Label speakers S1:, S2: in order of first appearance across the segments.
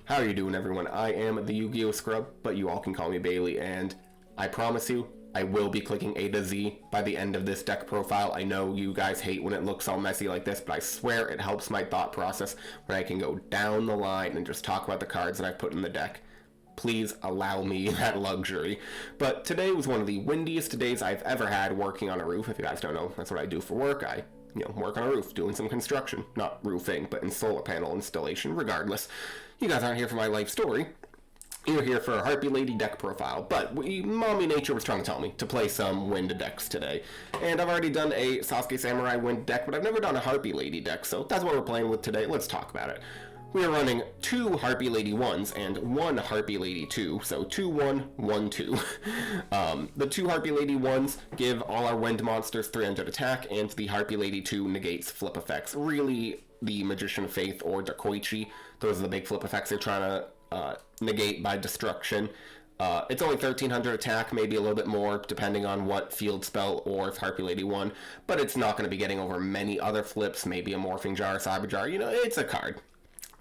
S1: How are you doing, everyone? I am the YuGiOh Scrub, but you all can call me Bailey, and I promise you, I will be clicking A to Z by the end of this deck profile. I know you guys hate when it looks all messy like this, but I swear it helps my thought process when I can go down the line and just talk about the cards that I've put in the deck. Please allow me that luxury. But today was one of the windiest days I've ever had working on a roof. If you guys don't know, that's what I do for work. I work on a roof, doing some construction. Not roofing, but in solar panel installation, regardless. You guys aren't here for my life story. You're here for a Harpy Lady deck profile, but Mommy Nature was trying to tell me to play some wind decks today. And I've already done a Sasuke Samurai wind deck, but I've never done a Harpy Lady deck, so that's what we're playing with today. Let's talk about it. We are running 2 Harpy Lady 1s and 1 Harpy Lady 2, so 2-1, 1-2. The 2 Harpy Lady 1s give all our wind monsters 300 attack, and the Harpy Lady 2 negates flip effects. Really, the Magician of Faith or Dakoichi, those are the big flip effects they're trying to negate by destruction. It's only 1300 attack, maybe a little bit more, depending on what field spell or if Harpy Lady won, but it's not going to be getting over many other flips, maybe a Morphing Jar, Cyber Jar, it's a card.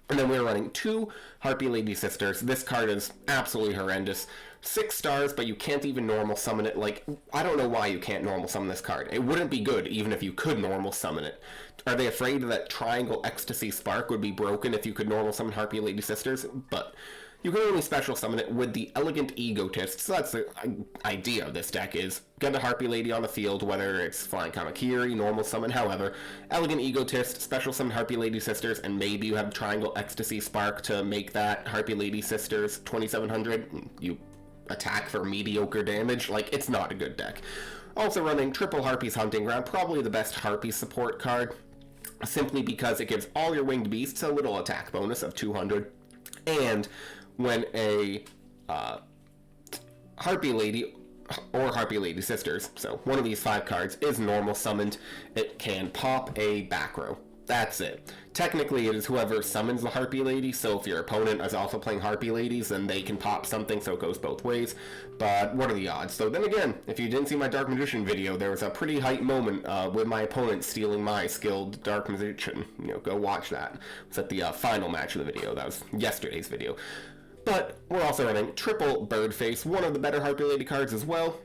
S1: And then we're running 2 Harpy Lady Sisters. This card is absolutely horrendous. 6 stars, but you can't even normal summon it. Like, I don't know why you can't normal summon this card. It wouldn't be good even if you could normal summon it. Are they afraid that Triangle Ecstasy Spark would be broken if you could normal summon Harpy Lady Sisters? But you can only special summon it with the Elegant Egotist. So that's the idea of this deck, is get a Harpy Lady on the field, whether it's Flying Kamakiri, normal summon, however. Elegant Egotist, special summon Harpy Lady Sisters, and maybe you have Triangle Ecstasy Spark to make that Harpy Lady Sisters 2700. You attack for mediocre damage. Like, it's not a good deck. Also running triple Harpy's Hunting Ground, probably the best Harpy support card, simply because it gives all your winged beasts a little attack bonus of 200, and when a Harpy Lady or Harpy Lady Sisters, so one of these 5 cards, is normal summoned, it can pop a back row. That's it. Technically, it is whoever summons the Harpy Lady, so if your opponent is also playing Harpy Ladies, then they can pop something, so it goes both ways. But what are the odds? So then again, if you didn't see my Dark Magician video, there was a pretty hype moment with my opponent stealing my skilled Dark Magician. Go watch that. It was at the final match of the video. That was yesterday's video. But we're also running triple Birdface, one of the better Harpy Lady cards as well.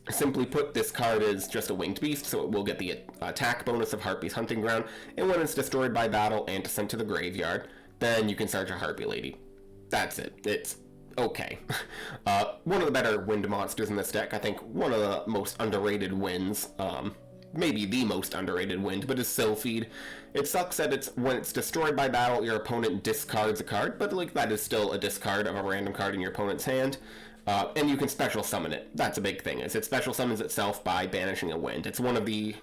S1: Simply put, this card is just a winged beast, so it will get the attack bonus of Harpy's Hunting Ground, and when it's destroyed by battle and sent to the graveyard, then you can search a Harpy Lady. That's it. It's okay. One of the better wind monsters in this deck, I think one of the most underrated winds, maybe the most underrated wind, but is Sylphid. It sucks that when it's destroyed by battle, your opponent discards a card, but that is still a discard of a random card in your opponent's hand. And you can special summon it. That's a big thing, is it special summons itself by banishing a wind. It's one of the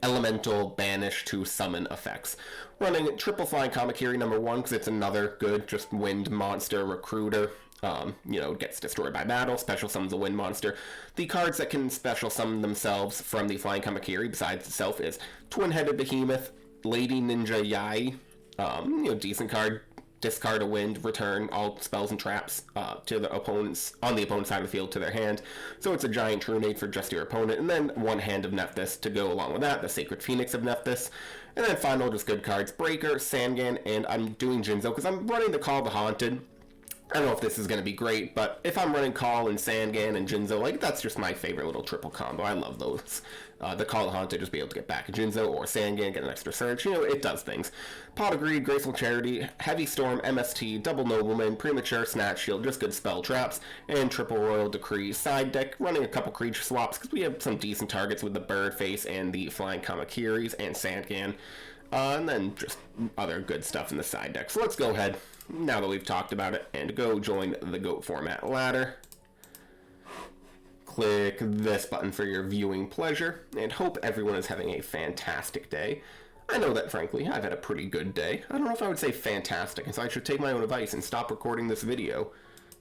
S1: elemental banish to summon effects. Running triple Flying Kamakiri number 1, because it's another good just wind monster recruiter. Gets destroyed by battle, special summons a wind monster. The cards that can special summon themselves from the Flying Kamakiri besides itself is Twin-Headed Behemoth, Lady Ninja Yai, decent card. Discard a wind, return all spells and traps to the opponent's on the opponent's side of the field to their hand. So it's a giant Trunade for just your opponent, and then 1 Hand of Nephthys to go along with that, the Sacred Phoenix of Nephthys. And then final, just good cards, Breaker, Sangan, and I'm doing Jinzo because I'm running the Call of the Haunted. I don't know if this is going to be great, but if I'm running Call and Sangan and Jinzo, that's just my favorite little triple combo. I love those. The Call of the Haunted, just be able to get back a Jinzo or Sangan, get an extra search. It does things. Pot of Greed, Graceful Charity, Heavy Storm, MST, Double Nobleman, Premature Snatch Shield, just good spell traps, and Triple Royal Decree. Side deck, running a couple creature swaps, because we have some decent targets with the Birdface and the Flying Kamakiris and Sangan. And then just other good stuff in the side deck. So let's go ahead, now that we've talked about it, and go join the GOAT format ladder. Click this button for your viewing pleasure, and hope everyone is having a fantastic day. I know that, frankly, I've had a pretty good day. I don't know if I would say fantastic, and so I should take my own advice and stop recording this video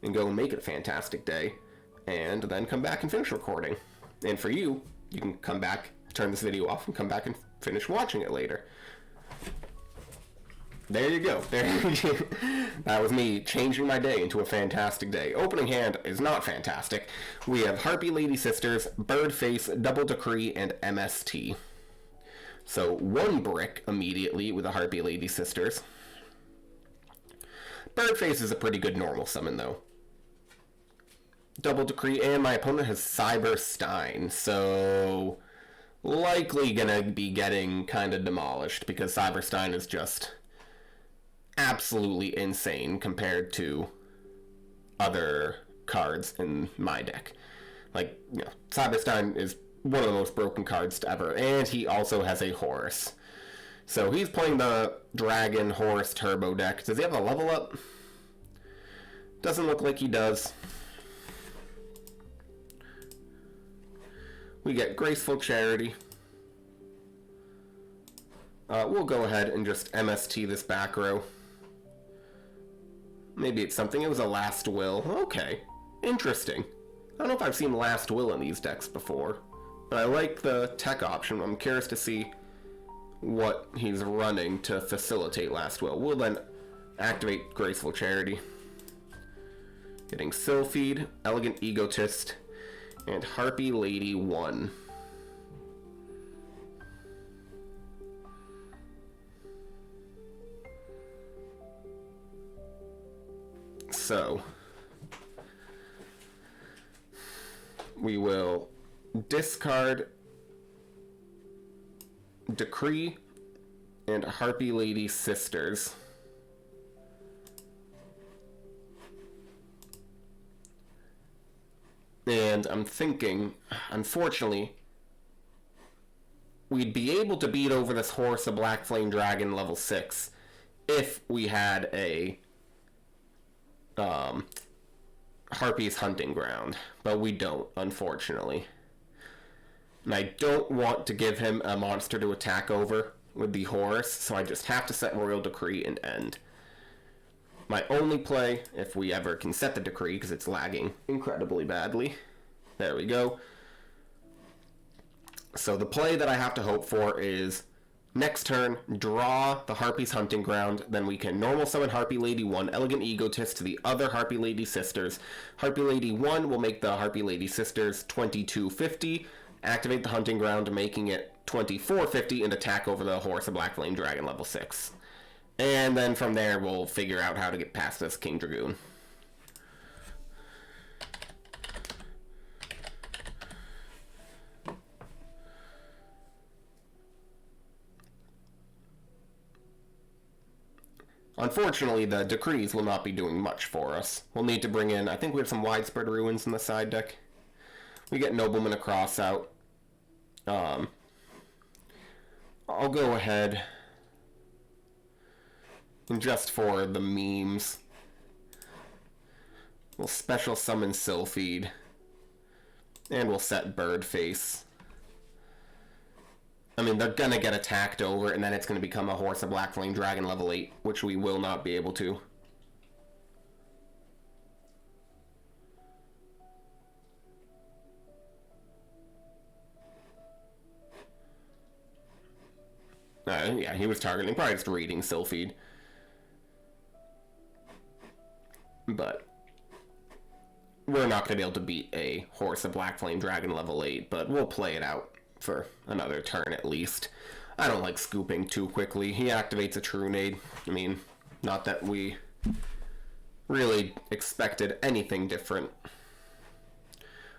S1: and go and make it a fantastic day, and then come back and finish recording. And for you, you can come back, turn this video off, and come back and finish watching it later. There you go. That was me changing my day into a fantastic day. Opening hand is not fantastic. We have Harpy Lady Sisters, Birdface, Double Decree, and MST. So 1 brick immediately with the Harpy Lady Sisters. Birdface is a pretty good normal summon, though. Double Decree, and my opponent has Cyberstein, so likely gonna be getting kind of demolished because Cyberstein is just absolutely insane compared to other cards in my deck. Like, you know, Cyberstein is one of the most broken cards ever, and he also has a Horus. So he's playing the Dragon Horus Turbo deck. Does he have a level up? Doesn't look like he does. We get Graceful Charity. We'll go ahead and just MST this back row. Maybe it's something. It was a Last Will. Okay. Interesting. I don't know if I've seen Last Will in these decks before, but I like the tech option. I'm curious to see what he's running to facilitate Last Will. We'll then activate Graceful Charity. Getting Sylphid, Elegant Egotist, and Harpy Lady 1. So, we will discard Decree and Harpy Lady Sisters. And I'm thinking, unfortunately, we'd be able to beat over this Horse of Black Flame Dragon level 6 if we had a Harpy's Hunting Ground, but we don't, unfortunately. And I don't want to give him a monster to attack over with the Horus, so I just have to set Royal Decree and end. My only play, if we ever can set the Decree, because it's lagging incredibly badly. There we go. So the play that I have to hope for is next turn, draw the Harpy's Hunting Ground, then we can normal summon Harpy Lady 1, Elegant Egotist to the other Harpy Lady Sisters. Harpy Lady 1 will make the Harpy Lady Sisters 2250, activate the Hunting Ground, making it 2450, and attack over the Horse of Black Flame Dragon level 6. And then from there, we'll figure out how to get past this King Dragoon. Unfortunately, the Decrees will not be doing much for us. We'll need to bring in, I think we have some Widespread Ruins in the side deck. We get Nobleman across out. I'll go ahead and just for the memes, we'll special summon Sylphid, and we'll set Birdface. I mean, they're gonna get attacked over, and then it's gonna become a Horse of Black Flame Dragon level 8, which we will not be able to. Yeah, he was targeting, probably just reading Sylphid. But we're not going to be able to beat a Horse of Black Flame Dragon level 8, but we'll play it out for another turn at least. I don't like scooping too quickly. He activates a Trunade. I mean, not that we really expected anything different.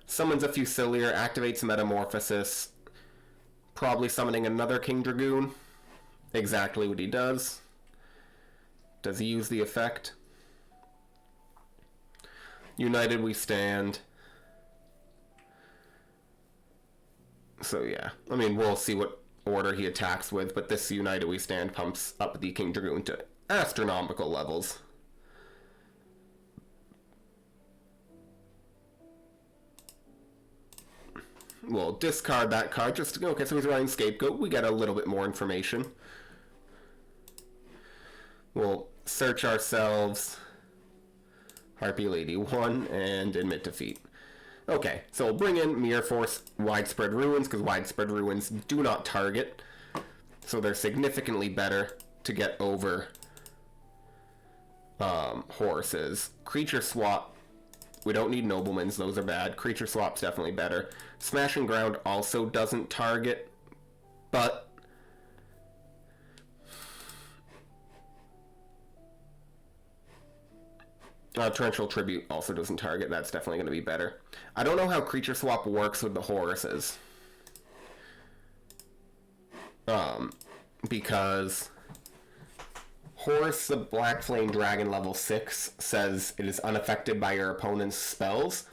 S1: Summons a Fusilier, activates Metamorphosis, probably summoning another King Dragoon. Exactly what he does. Does he use the effect? United we stand. So yeah, I mean, we'll see what order he attacks with, but this United we stand pumps up the King Dragoon to astronomical levels. We'll discard that card just to go. Okay, so he's running Scapegoat. We get a little bit more information. We'll search ourselves Harpy Lady 1 and admit defeat. Okay, so we'll bring in Mirror Force Widespread Ruins, because Widespread Ruins do not target, so they're significantly better to get over horses. Creature Swap, we don't need Noblemans, those are bad. Creature Swap's definitely better. Smashing Ground also doesn't target, but Torrential Tribute also doesn't target. That's definitely going to be better. I don't know how Creature Swap works with the Horuses. Because Horus, the Black Flame Dragon level 6, says it is unaffected by your opponent's spells.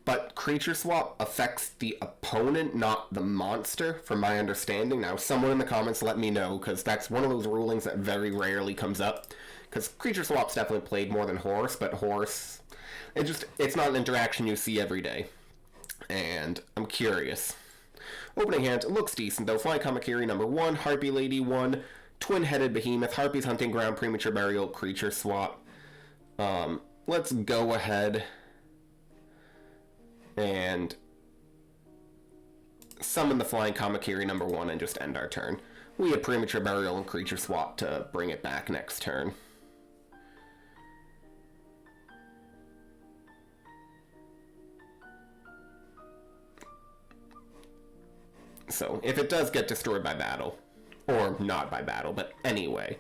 S1: But Creature Swap affects the opponent, not the monster, from my understanding. Now, someone in the comments let me know, because that's one of those rulings that very rarely comes up. Because Creature Swap's definitely played more than Horus, but Horus, it's not an interaction you see every day. And I'm curious. Opening hand, it looks decent though. Flying Kamakiri number 1, Harpy Lady 1, Twin-Headed Behemoth, Harpy's Hunting Ground, Premature Burial, Creature Swap. Let's go ahead and summon the Flying Kamakiri number 1 and just end our turn. We have Premature Burial and Creature Swap to bring it back next turn. So, if it does get destroyed by battle, or not by battle, but anyway,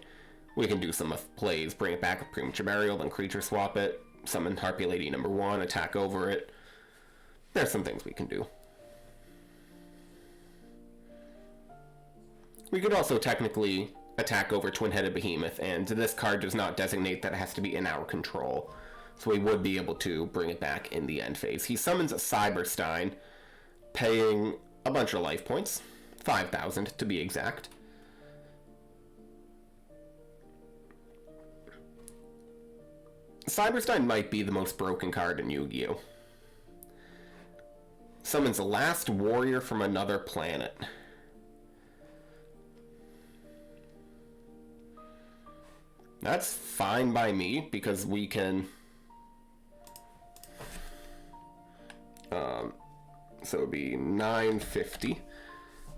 S1: we can do some plays, bring it back with Premature Burial, then Creature Swap it, summon Harpy Lady number 1, attack over it. There's some things we can do. We could also technically attack over Twin-Headed Behemoth, and this card does not designate that it has to be in our control. So we would be able to bring it back in the end phase. He summons a Cyberstein, paying a bunch of life points. 5,000 to be exact. Cyberstein might be the most broken card in Yu-Gi-Oh! Summons a Last Warrior from Another Planet. That's fine by me, because we can... so it would be 950.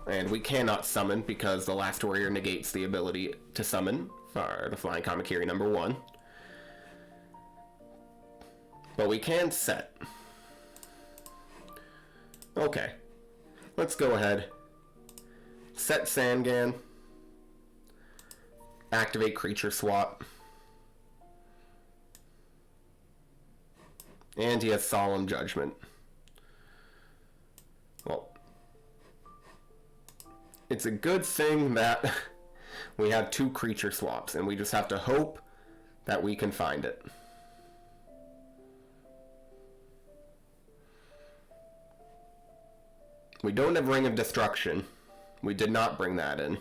S1: And we cannot summon, because the Last Warrior negates the ability to summon for the Flying Kamakiri number 1. But we can set. Okay. Let's go ahead. Set Sangan. Activate Creature Swap. And he has Solemn Judgment. Well, it's a good thing that we have 2 creature swaps, and we just have to hope that we can find it. We don't have Ring of Destruction. We did not bring that in.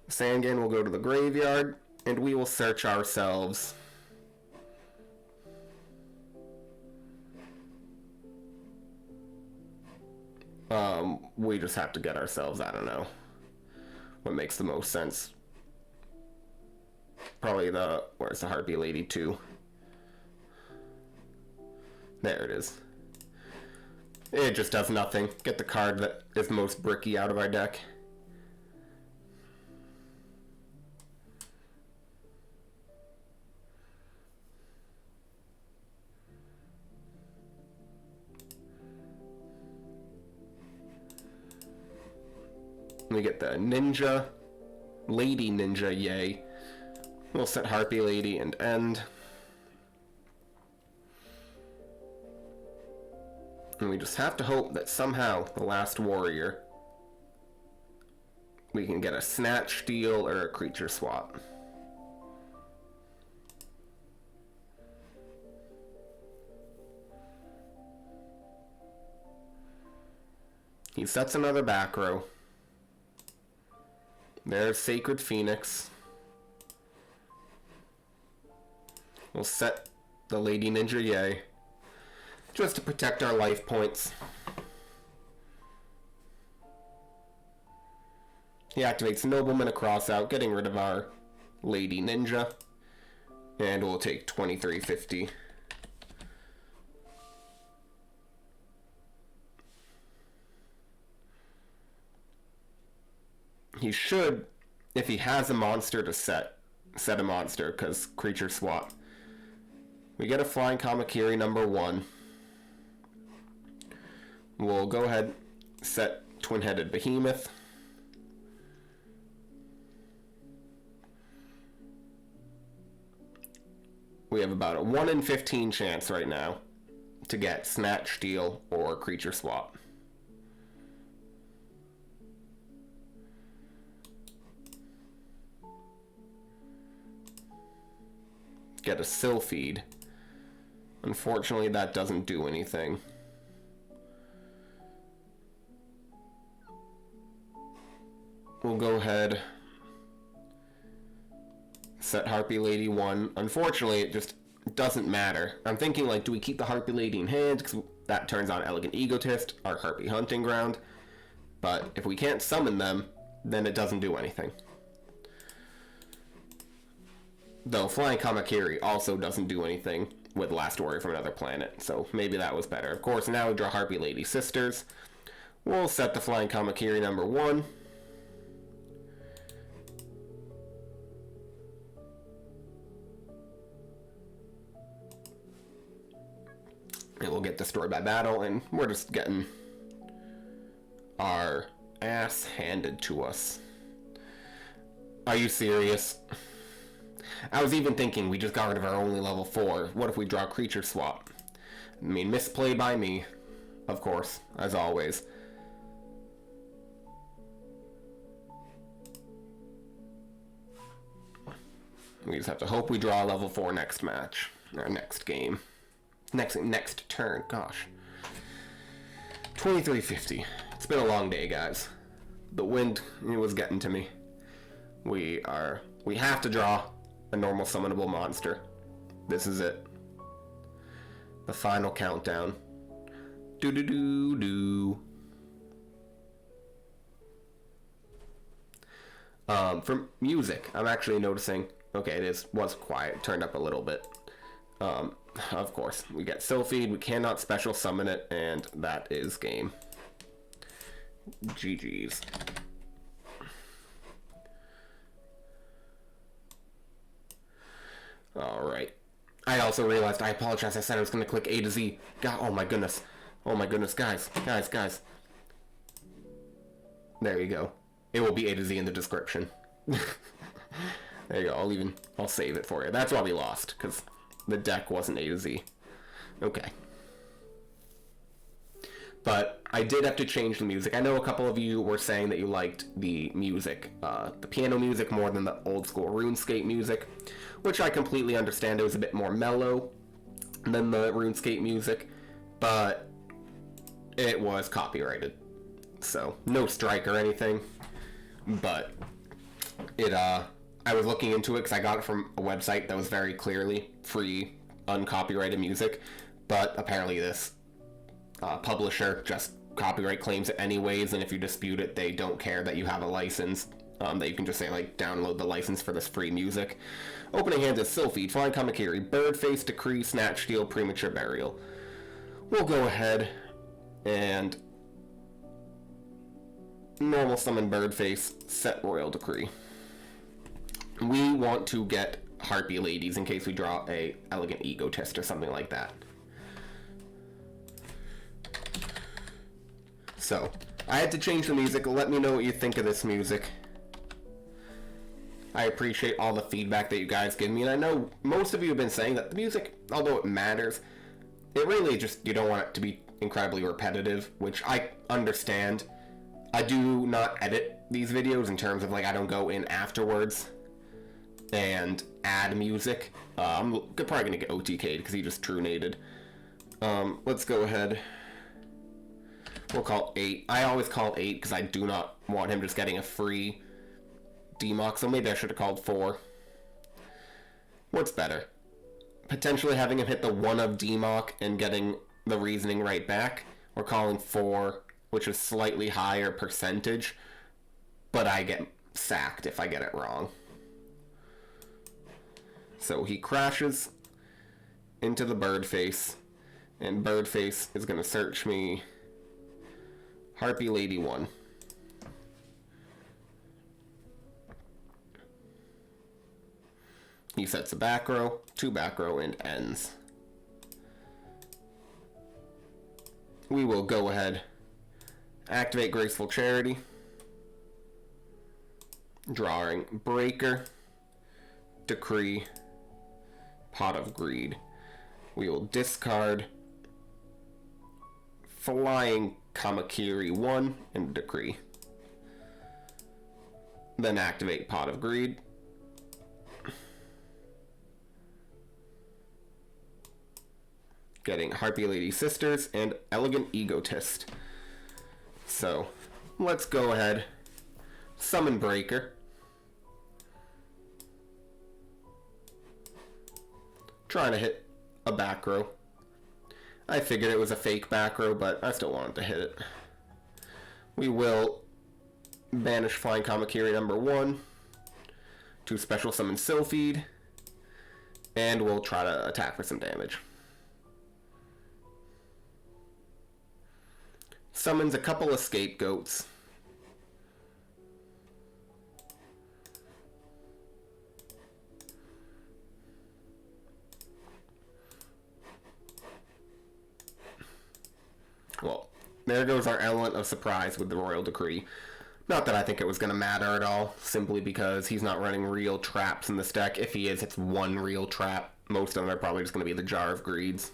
S1: Sangan will go to the graveyard, and we will search ourselves. We just have to get ourselves, I don't know, what makes the most sense. Probably where's the Harpy Lady 2? There it is. It just does nothing. Get the card that is most bricky out of our deck. We get the Ninja, Lady Ninja, yay. We'll set Harpy Lady and end. And we just have to hope that somehow the Last Warrior, we can get a Snatch Steal or a Creature Swap. He sets another back row. There's Sacred Phoenix. We'll set the Lady Ninja Yay, just to protect our life points. He activates Nobleman across out, getting rid of our Lady Ninja. And we'll take 2350. He should, if he has a monster to set a monster, because creature swap. We get a Flying Kamakiri number 1. We'll go ahead, set Twin-Headed Behemoth. we have about a 1 in 15 chance right now to get Snatch, Steal, or Creature Swap. Get a Sylphid. Unfortunately, that doesn't do anything. We'll go ahead, set Harpy Lady 1. Unfortunately, it just doesn't matter. I'm thinking, like, do we keep the Harpy Lady in hand? Because that turns on Elegant Egotist, our Harpy Hunting Ground. But if we can't summon them, then it doesn't do anything. Though Flying Kamakiri also doesn't do anything with Last Warrior from Another Planet, so maybe that was better. Of course, now we draw Harpy Lady Sisters. We'll set the Flying Kamakiri number 1. It will get destroyed by battle, and we're just getting our ass handed to us. Are you serious? I was even thinking we just got rid of our only level 4. What if we draw Creature Swap? I mean, misplay by me, of course, as always. We just have to hope we draw level 4 next match, or next game. Next turn, gosh. 2350. It's been a long day, guys. The wind, it was getting to me. We have to draw a normal summonable monster. This is it. The final countdown. Do. For music, I'm actually noticing. Okay, was quiet. Turned up a little bit. Of course, we get Sylphid. We cannot special summon it, and that is game. GG's. Alright. I also realized, I apologize, I said I was going to click A to Z. God, oh my goodness. Oh my goodness, guys. There you go. It will be A to Z in the description. There you go, I'll save it for you. That's why we lost, because the deck wasn't A to Z. Okay. But I did have to change the music. I know a couple of you were saying that you liked the music, the piano music more than the old school RuneScape music, which I completely understand. It was a bit more mellow than the RuneScape music, but it was copyrighted. So, no strike or anything, but I was looking into it because I got it from a website that was very clearly free, uncopyrighted music, but apparently this publisher just copyright claims it anyways, and if you dispute it, they don't care that you have a license, that you can just say, like, download the license for this free music. Opening hands is Sylphid, Flying Kamakiri, Birdface, Decree, Snatch, Steal, Premature Burial. We'll go ahead and normal summon Birdface, set Royal Decree. We want to get Harpy Ladies in case we draw a Elegant Egotist or something like that. So, I had to change the music. Let me know what you think of this music. I appreciate all the feedback that you guys give me, and I know most of you have been saying that the music, although it matters, it really just, you don't want it to be incredibly repetitive, which I understand. I do not edit these videos in terms of, like, I don't go in afterwards and add music. I'm probably gonna get OTK'd because he just true-nated. Let's go ahead. We'll call 8. I always call 8 because I do not want him just getting a free DMOC, so maybe I should have called 4. What's better? Potentially having him hit the 1 of DMOC and getting the reasoning right back, or calling 4, which is slightly higher percentage, but I get sacked if I get it wrong. So he crashes into the Birdface, and Birdface is going to search me Harpy Lady 1. He sets a back row, 2 back row, and ends. We will go ahead, activate Graceful Charity, drawing Breaker, Decree, Pot of Greed. We will discard Flying Kamakiri 1 and Decree. Then activate Pot of Greed. Getting Harpy Lady Sisters and Elegant Egotist. So, let's go ahead. Summon Breaker. Trying to hit a back row. I figured it was a fake back row, but I still wanted to hit it. We will banish Flying Kamakiri number 1 to special summon Sylphid, and we'll try to attack for some damage. Summons a couple of Scapegoats. Well, there goes our element of surprise with the Royal Decree. Not that I think it was going to matter at all, simply because he's not running real traps in this deck. If he is, it's one real trap. Most of them are probably just going to be the Jar of Greeds.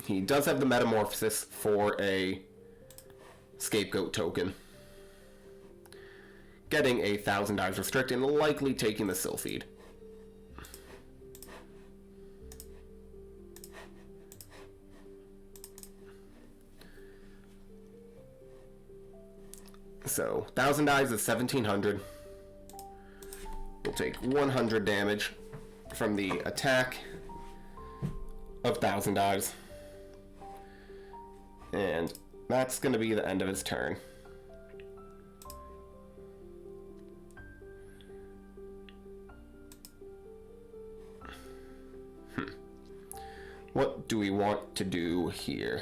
S1: He does have the Metamorphosis for a Scapegoat token. Getting a 1,000 dives restrict and likely taking the Sylphid. So, 1,000 dives is 1,700. We'll take 100 damage from the attack of 1,000 dives. And that's going to be the end of his turn. What do we want to do here?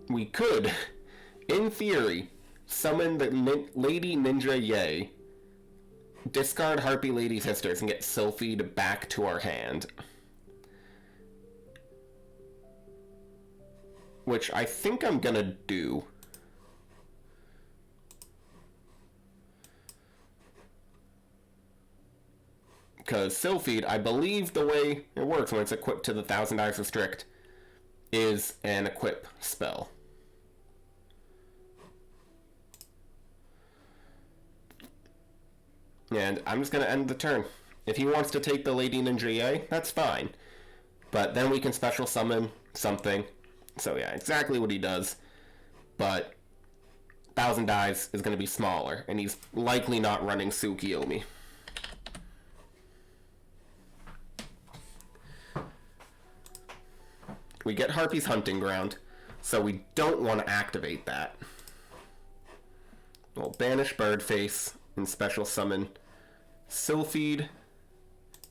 S1: We could, in theory, summon the Lady Ninja Yay, discard Harpy Lady Sisters, and get Sylphid back to our hand. Which I think I'm gonna do. Because Sylphid, I believe the way it works when it's equipped to the 1,000 dives restrict is an equip spell. And I'm just going to end the turn. If he wants to take the Lady Ninja Yay, that's fine. But then we can special summon something. So yeah, exactly what he does. But 1,000 dives is going to be smaller, and he's likely not running Tsukiyomi. We get Harpy's Hunting Ground, so we don't want to activate that. We'll banish Birdface and special summon Sylphid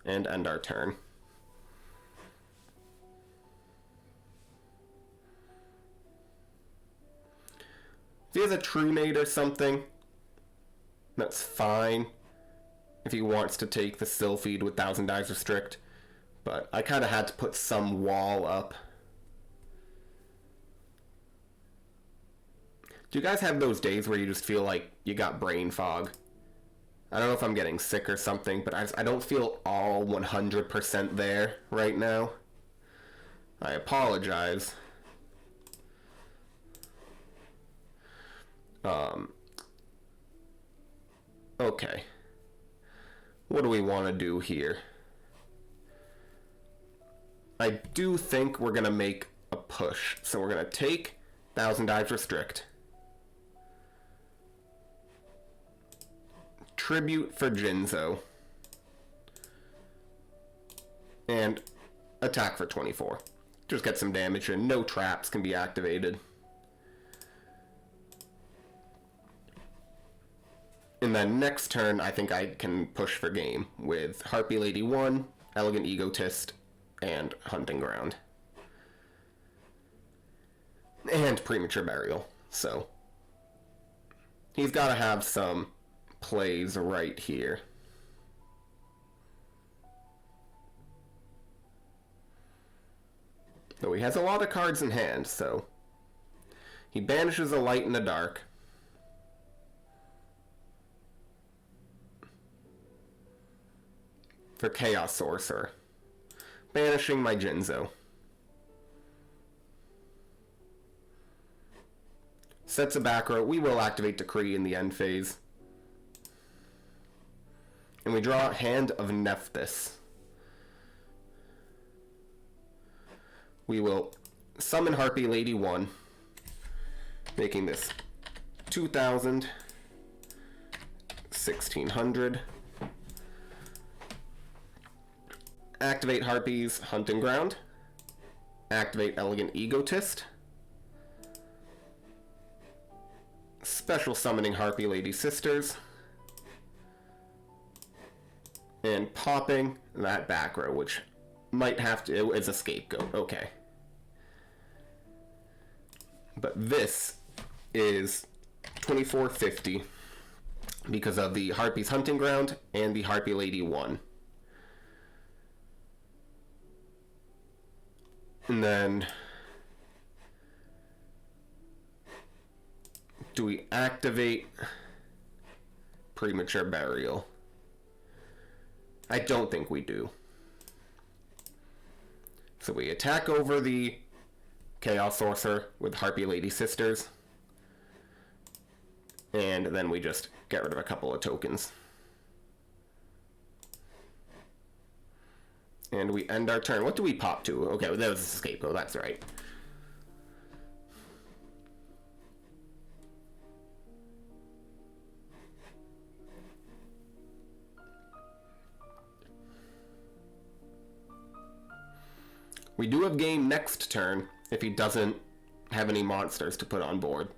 S1: and end our turn. If he has a True Nade or something, that's fine. If he wants to take the Sylphid with 1,000 dives restrict, but I kind of had to put some wall up. Do you guys have those days where you just feel like you got brain fog? I don't know if I'm getting sick or something, but I don't feel all 100% there right now. I apologize. Okay. What do we want to do here? I do think we're going to make a push. So we're going to take 1,000 dives restrict. Tribute for Jinzo. And attack for 24. Just get some damage and no traps can be activated. And then next turn, I think I can push for game with Harpy Lady 1, Elegant Egotist, and Hunting Ground. And Premature Burial. So, he's got to have some plays right here. Though he has a lot of cards in hand, so... He banishes a light and a dark. For Chaos Sorcerer. Banishing my Jinzo. Sets a back row. We will activate Decree in the end phase. And we draw Hand of Nephthys. We will summon Harpy Lady 1, making this 2,000, 1,600. Activate Harpy's Hunting Ground. Activate Elegant Egotist. Special summoning Harpy Lady Sisters. And popping that back row, which might have to... It's a scapegoat. Okay. But this is 2450 because of the Harpy's Hunting Ground and the Harpy Lady 1. And then... Do we activate Premature Burial? I don't think we do. So we attack over the Chaos Sorcerer with Harpy Lady Sisters. And then we just get rid of a couple of tokens. And we end our turn. What do we pop to? Okay, well, that was a scapegoat, that's right. We do have game next turn if he doesn't have any monsters to put on board.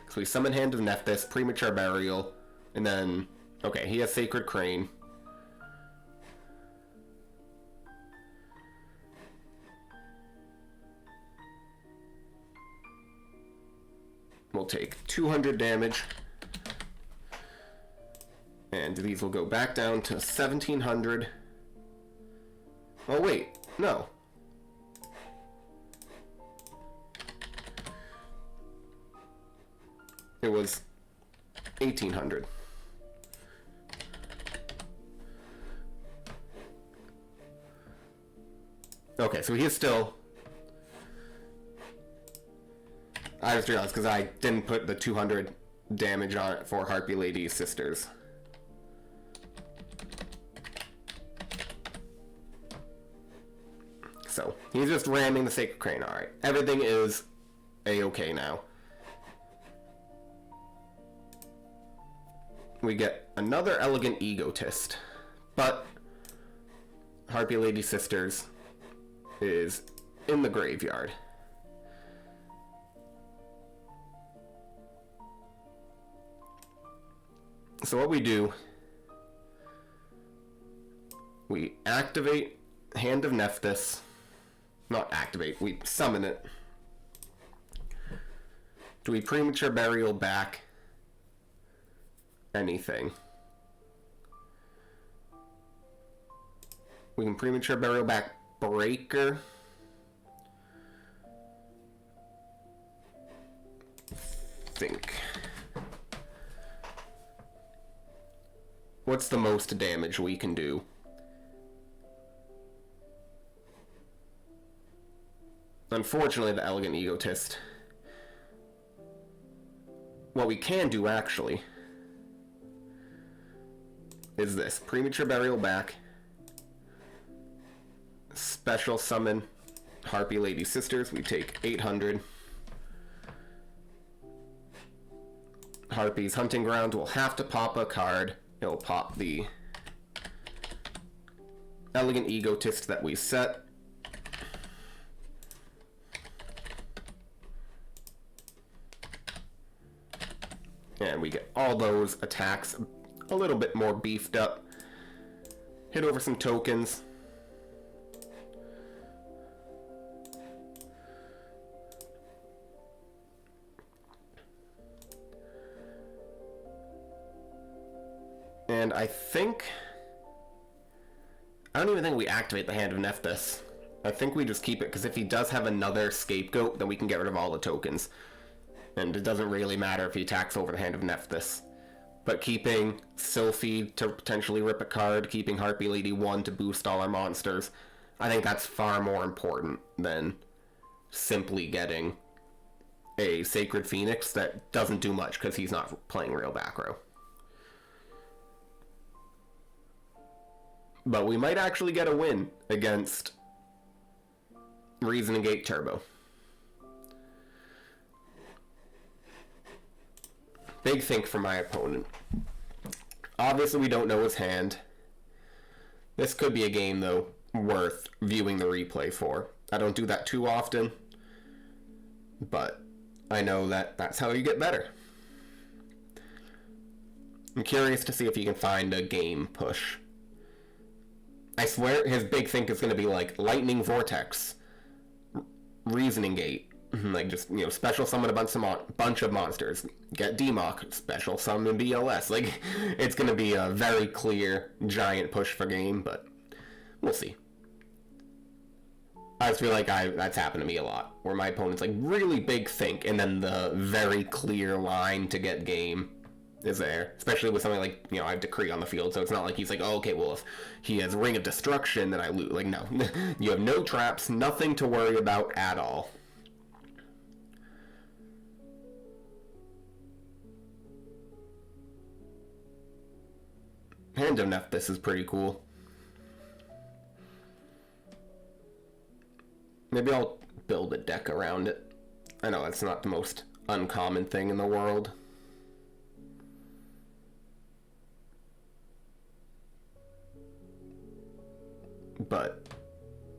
S1: So we summon Hand of Nephthys, Premature Burial, and then... Okay, he has Sacred Crane. We'll take 200 damage. And these will go back down to 1,700. Oh wait, no. It was 1,800. Okay, so he is still... I just realized because I didn't put the 200 damage on it for Harpy Lady Sisters. So, he's just ramming the Sacred Crane. Alright, everything is A-okay now. We get another Elegant Egotist, but Harpy Lady Sisters is in the graveyard. So what we do, we activate Hand of Nephthys. Not activate, we summon it. Do we Premature Burial back anything? We can Premature Burial back Breaker. Think. What's the most damage we can do? Unfortunately, the Elegant Egotist. What we can do, actually, is this. Premature Burial back. Special summon Harpy Lady Sisters. We take 800. Harpy's Hunting Ground will have to pop a card. It'll pop the Elegant Egotist that we set. And we get all those attacks a little bit more beefed up. Hit over some tokens. And I don't even think we activate the Hand of Nephthys. I think we just keep it, because if he does have another scapegoat, then we can get rid of all the tokens. And it doesn't really matter if he attacks over the hand of Nephthys. But keeping Sylphie to potentially rip a card, keeping Harpy Lady 1 to boost all our monsters, I think that's far more important than simply getting a Sacred Phoenix that doesn't do much because he's not playing real back row. But we might actually get a win against Reasoning Gate Turbo. Big think for my opponent. Obviously, we don't know his hand. This could be a game, though, worth viewing the replay for. I don't do that too often, but I know that that's how you get better. I'm curious to see if you can find a game push. I swear his big think is going to be like Lightning Vortex, Reasoning Gate. Like, just, you know, special summon a bunch of monsters. Get DMOC, special summon BLS. Like, it's going to be a very clear, giant push for game, but we'll see. I just feel like that's happened to me a lot, where my opponent's like really big think, and then the very clear line to get game is there. Especially with something like, you know, I have Decree on the field, so it's not like he's like, oh, okay, well, if he has Ring of Destruction, then I lose. Like, no. You have no traps, nothing to worry about at all. Hand of Nephthys is pretty cool. Maybe I'll build a deck around it. I know it's not the most uncommon thing in the world. But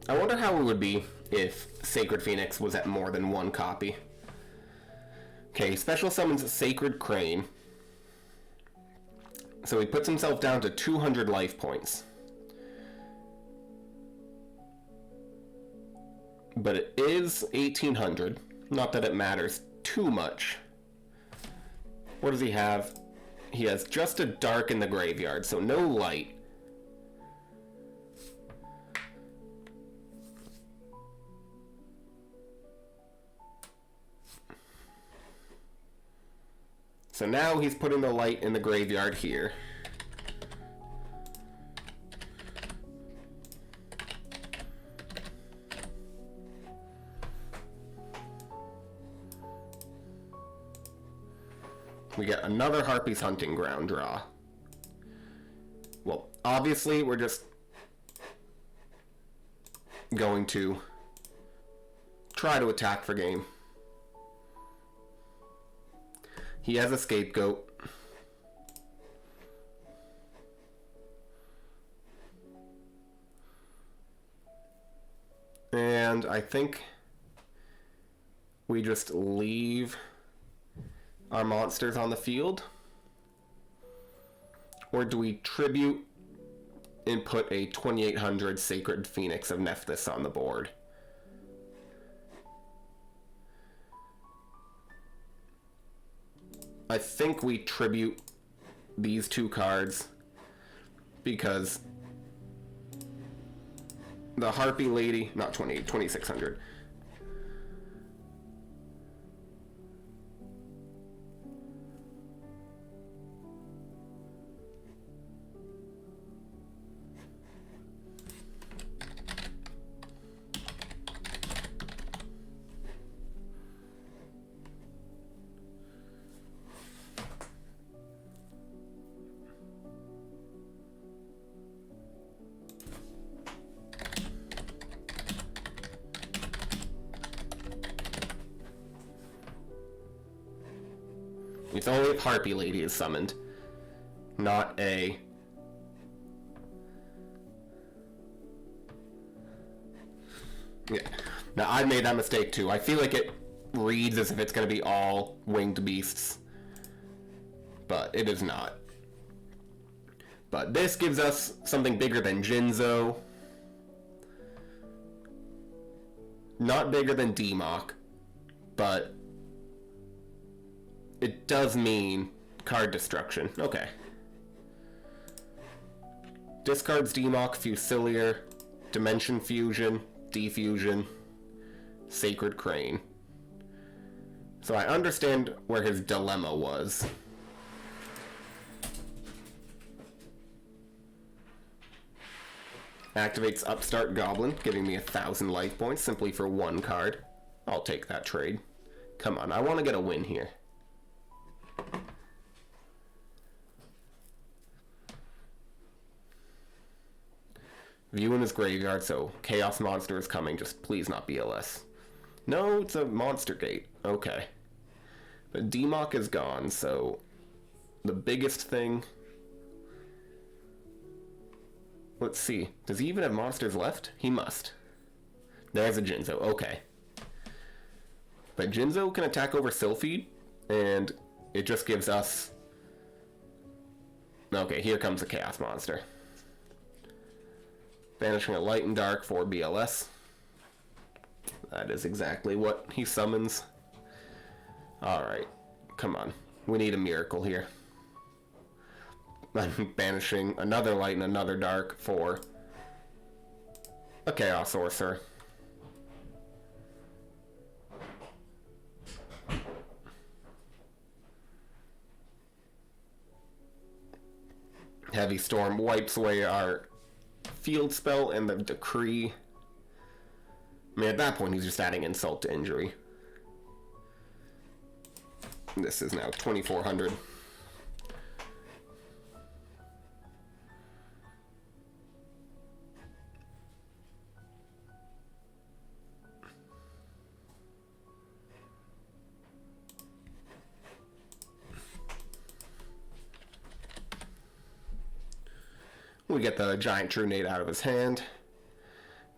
S1: I wonder how it would be if Sacred Phoenix was at more than one copy. Okay, special summons Sacred Crane. So he puts himself down to 200 life points. But it is 1800. Not that it matters too much. What does he have? He has just a dark in the graveyard, so no light. So now he's putting the light in the graveyard here. We get another Harpy's Hunting Ground draw. Well, obviously we're just going to try to attack for game. He has a Scapegoat. And I think we just leave our monsters on the field. Or do we tribute and put a 2800 Sacred Phoenix of Nephthys on the board? I think we tribute these two cards because the Harpy Lady, not 2600. It's only if Harpy Lady is summoned, not a... Yeah. Now, I made that mistake too. I feel like it reads as if it's going to be all winged beasts, but it is not. But this gives us something bigger than Jinzo, not bigger than DMOC, but it does mean card destruction. Okay. Discards DMOC, Fusilier, Dimension Fusion, Defusion, Sacred Crane. So I understand where his dilemma was. Activates Upstart Goblin, giving me 1,000 life points simply for one card. I'll take that trade. Come on, I want to get a win here. Viewing his graveyard, so Chaos Monster is coming, just please not BLS. No, it's a Monster Gate. Okay. But Demok is gone, so the biggest thing... Let's see. Does he even have monsters left? He must. There's a Jinzo. Okay. But Jinzo can attack over Sylphid, and it just gives us... Okay, here comes a Chaos Monster. Banishing a Light and Dark for BLS. That is exactly what he summons. Alright, come on. We need a miracle here. I'm banishing another Light and another Dark for a Chaos Sorcerer. Heavy Storm wipes away our field spell and the Decree. I mean, at that point, he's just adding insult to injury. This is now 2,400. We get the Giant Trunade out of his hand.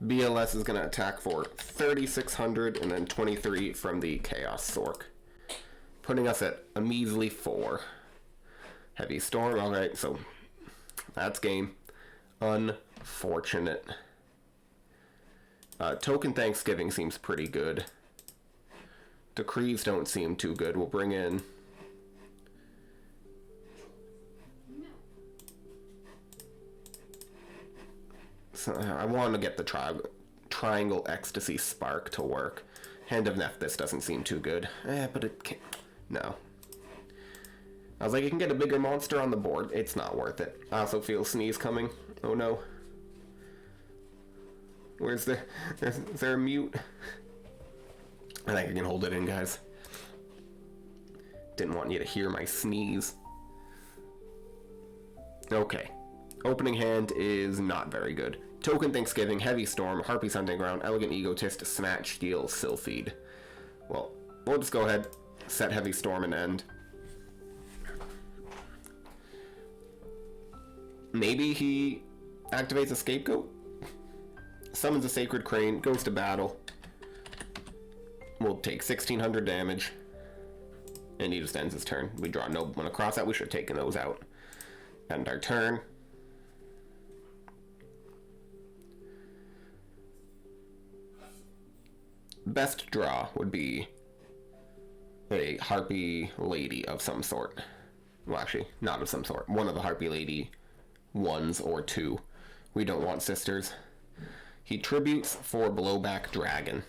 S1: BLS is going to attack for 3,600 and then 23 from the Chaos Sork, putting us at a measly 4. Heavy Storm, alright, so that's game. Unfortunate. Token Thanksgiving seems pretty good. Decrees don't seem too good. We'll bring in... So I want to get the Triangle Ecstasy Spark to work. Hand of Nephthys doesn't seem too good. But it can't... No. I was like, you can get a bigger monster on the board. It's not worth it. I also feel Sneeze coming. Oh no. Where's the... Is there a mute? I think I can hold it in, guys. Didn't want you to hear my sneeze. Okay. Opening hand is not very good. Token Thanksgiving, Heavy Storm, Harpy's Hunting Ground, Elegant Egotist, Snatch, Steal, Sylphid. Well, we'll just go ahead, set Heavy Storm and end. Maybe he activates a Scapegoat, summons a Sacred Crane, goes to battle. We'll take 1,600 damage, and he just ends his turn. We draw no one across that. We should have taken those out. End our turn. Best draw would be a Harpy Lady of some sort. Well, actually, not of some sort. One of the Harpy Lady 1s or 2. We don't want sisters. He tributes for Blowback Dragon.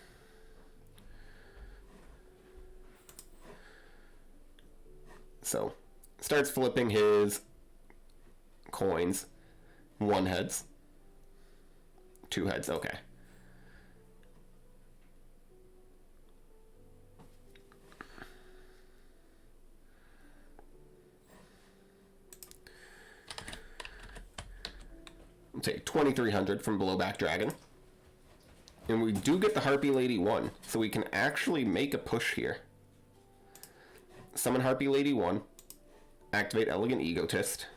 S1: So, starts flipping his coins. 1 heads. 2 heads, okay. We'll take 2,300 from Blowback Dragon. And we do get the Harpy Lady 1, so we can actually make a push here. Summon Harpy Lady 1. Activate Elegant Egotist.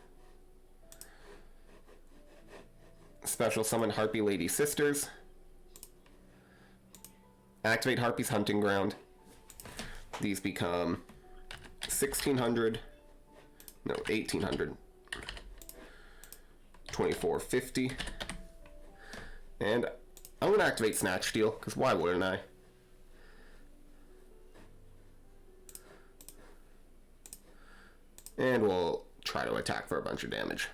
S1: Special summon Harpy Lady Sisters. Activate Harpy's Hunting Ground. These become 1,600. No, 1,800. 2,450. And I'm going to activate Snatch Steal, because why wouldn't I? And we'll try to attack for a bunch of damage.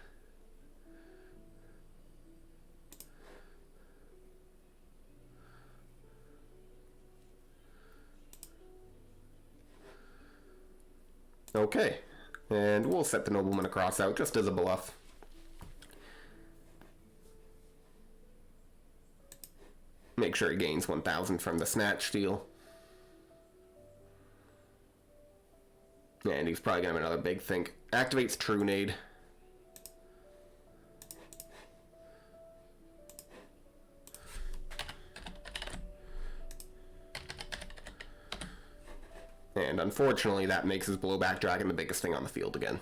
S1: Okay, and we'll set the nobleman across out just as a bluff. Make sure he gains 1,000 from the snatch steal. And he's probably going to have another big think. Activates True Nade. And unfortunately, that makes his blowback dragon the biggest thing on the field again.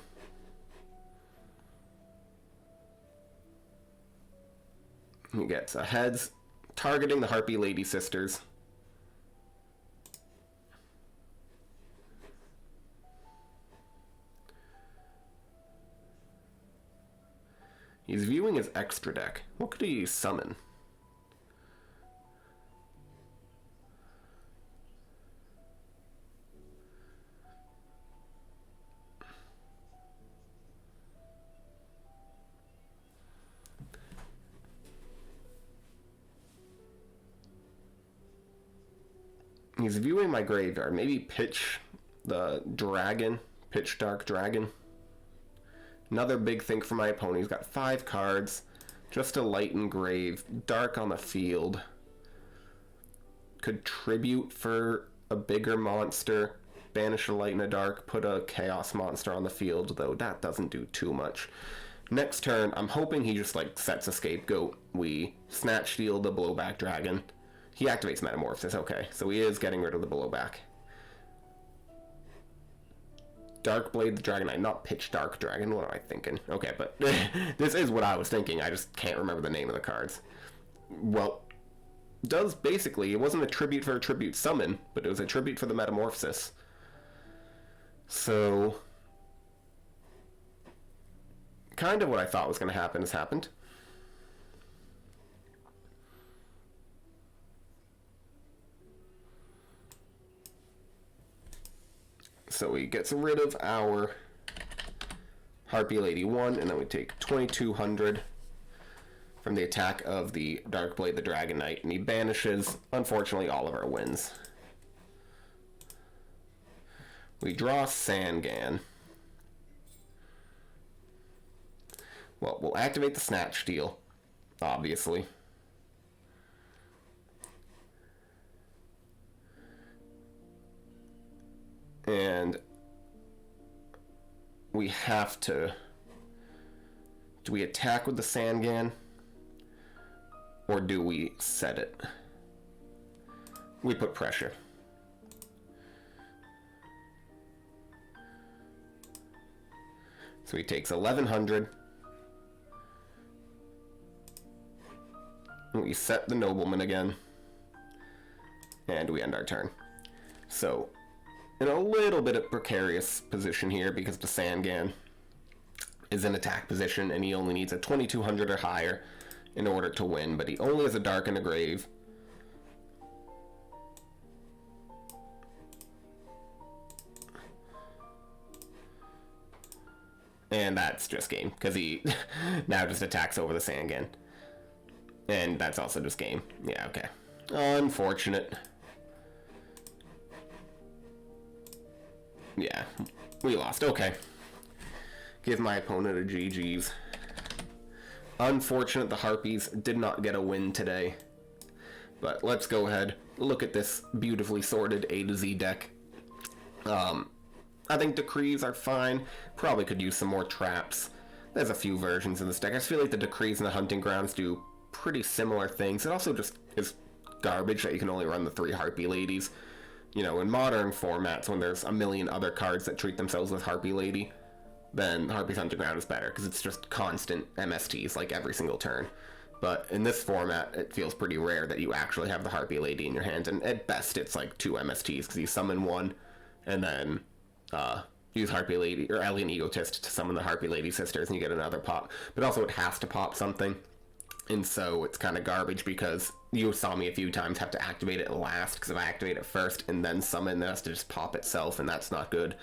S1: He gets a heads, targeting the Harpy Lady Sisters. He's viewing his extra deck. What could he summon? He's viewing my graveyard. Maybe pitch the dragon. Pitch Dark Dragon. Another big thing for my opponent. He's got 5 cards. Just a light engrave. Dark on the field. Could tribute for a bigger monster. Banish a light and a dark. Put a chaos monster on the field, though that doesn't do too much. Next turn, I'm hoping he just like sets a scapegoat. We snatch steal the blowback dragon. He activates Metamorphosis, okay. So he is getting rid of the blowback. Darkblade the Dragon Knight, not Pitch Dark Dragon. What am I thinking? Okay, but this is what I was thinking. I just can't remember the name of the cards. Well, does basically, it wasn't a tribute for a tribute summon, but it was a tribute for the Metamorphosis. So, kind of what I thought was going to happen has happened. So he gets rid of our Harpy Lady 1, and then we take 2,200 from the attack of the Darkblade the Dragon Knight, and he banishes, unfortunately, all of our wins. We draw Sangan. Well, we'll activate the Snatch Steal, obviously. And we have to... Do we attack with the Sangan? Or do we set it? We put pressure. So he takes 1,100. We set the nobleman again. And we end our turn. So, in a little bit of precarious position here because the Sangan is in attack position and he only needs a 2,200 or higher in order to win, but he only has a dark and a grave. And that's just game, because he now just attacks over the Sangan. And that's also just game. Yeah, okay. Unfortunate. Yeah, we lost. Okay. Give my opponent a GG's. Unfortunate the Harpies did not get a win today. But let's go ahead, look at this beautifully sorted A to Z deck. I think Decrees are fine. Probably could use some more traps. There's a few versions in this deck. I just feel like the Decrees and the Hunting Grounds do pretty similar things. It also just is garbage that you can only run the 3 Harpy Ladies. You know, in modern formats, when there's a million other cards that treat themselves as Harpy Lady, then Harpy's Hunting Ground is better, because it's just constant MSTs, like every single turn. But in this format, it feels pretty rare that you actually have the Harpy Lady in your hand, and at best it's like 2 MSTs, because you summon one, and then use Harpy Lady, or Alien Egotist to summon the Harpy Lady Sisters, and you get another pop. But also it has to pop something, and so it's kind of garbage, because you saw me a few times have to activate it last, because if I activate it first and then summon, it has to just pop itself, and that's not good.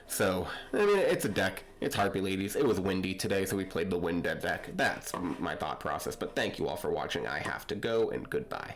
S1: So, I mean, it's a deck. It's Harpy Ladies. It was windy today, so we played the Wind Dead deck. That's my thought process, but thank you all for watching. I have to go, and goodbye.